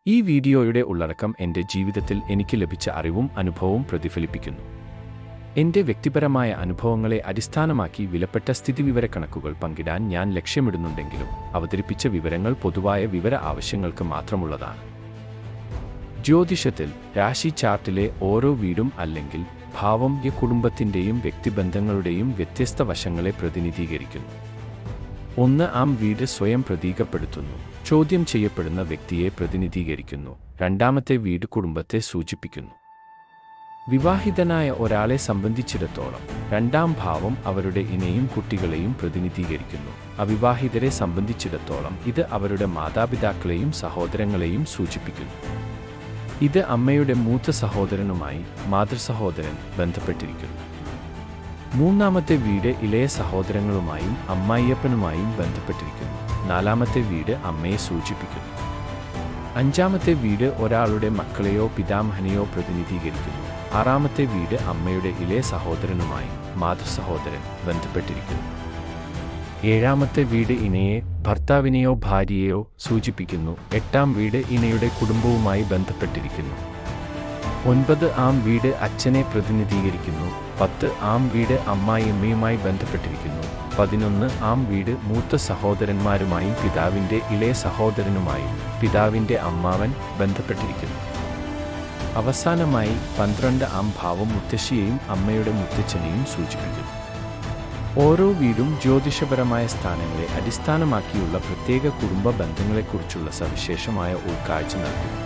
ഈ വീഡിയോയുടെ ഉള്ളടക്കം എൻ്റെ ജീവിതത്തിൽ എനിക്ക് ലഭിച്ച അറിവും അനുഭവവും പ്രതിഫലിപ്പിക്കുന്നു. എൻ്റെ വ്യക്തിപരമായ അനുഭവങ്ങളെ അടിസ്ഥാനമാക്കി വിലപ്പെട്ട സ്ഥിതിവിവരക്കണക്കുകൾ പങ്കിടാൻ ഞാൻ ലക്ഷ്യമിടുന്നുണ്ടെങ്കിലും അവതരിപ്പിച്ച വിവരങ്ങൾ പൊതുവായ വിവര ആവശ്യങ്ങൾക്ക് മാത്രമുള്ളതാണ്. ജ്യോതിഷത്തിൽ രാശി ചാർട്ടിലെ ഓരോ വീടും അല്ലെങ്കിൽ ഭാവം കുടുംബത്തിൻ്റെയും വ്യക്തിബന്ധങ്ങളുടെയും വ്യത്യസ്ത വശങ്ങളെ പ്രതിനിധീകരിക്കുന്നു. ആം വീട് സ്വയം പ്രതീകപ്പെടുത്തുന്നു, ചോദ്യം ചെയ്യപ്പെടുന്ന വ്യക്തിയെ പ്രതിനിധീകരിക്കുന്നു. രണ്ടാമത്തെ വീട് കുടുംബത്തെ സൂചിപ്പിക്കുന്നു. വിവാഹിതനായ ഒരാളെ സംബന്ധിച്ചിടത്തോളം രണ്ടാം ഭാവം അവരുടെ ഇണയും കുട്ടികളെയും പ്രതിനിധീകരിക്കുന്നു. അവിവാഹിതരെ സംബന്ധിച്ചിടത്തോളം ഇത് അവരുടെ മാതാപിതാക്കളെയും സഹോദരങ്ങളെയും സൂചിപ്പിക്കുന്നു. ഇത് അമ്മയുടെ മൂത്ത സഹോദരനുമായി മാതൃസഹോദരൻ ബന്ധപ്പെട്ടിരിക്കുന്നു. മൂന്നാമത്തെ വീട് ഇളയ സഹോദരങ്ങളുമായും അമ്മായിയപ്പനുമായും ബന്ധപ്പെട്ടിരിക്കുന്നു. നാലാമത്തെ വീട് അമ്മയെ സൂചിപ്പിക്കുന്നു. അഞ്ചാമത്തെ വീട് ഒരാളുടെ മക്കളെയോ പിതാമഹനെയോ പ്രതിനിധീകരിക്കുന്നു. ആറാമത്തെ വീട് അമ്മയുടെ ഇളയ സഹോദരനുമായും മാതൃസഹോദരൻ ബന്ധപ്പെട്ടിരിക്കുന്നു. ഏഴാമത്തെ വീട് ഇണയെ, ഭർത്താവിനെയോ ഭാര്യയെയോ സൂചിപ്പിക്കുന്നു. എട്ടാം വീട് ഇണയുടെ കുടുംബവുമായി ബന്ധപ്പെട്ടിരിക്കുന്നു. 9 ആം വീട് അച്ഛനെ പ്രതിനിധീകരിക്കുന്നു. 10 ആം വീട് അമ്മായിയമ്മയുമായി ബന്ധപ്പെട്ടിരിക്കുന്നു. 11 ആം വീട് മൂത്ത സഹോദരന്മാരുമായും പിതാവിൻ്റെ ഇളയ സഹോദരനുമായും പിതാവിൻ്റെ അമ്മാവൻ ബന്ധപ്പെട്ടിരിക്കുന്നു. അവസാനമായി 12 ആം ഭാവം മുത്തശ്ശിയെയും അമ്മയുടെ മുത്തച്ഛനെയും സൂചിപ്പിക്കുന്നു. ഓരോ വീടും ജ്യോതിഷപരമായ സ്ഥാനങ്ങളെ അടിസ്ഥാനമാക്കിയുള്ള പ്രത്യേക കുടുംബ ബന്ധങ്ങളെക്കുറിച്ചുള്ള സവിശേഷമായ ഉൾക്കാഴ്ച നൽകുന്നു.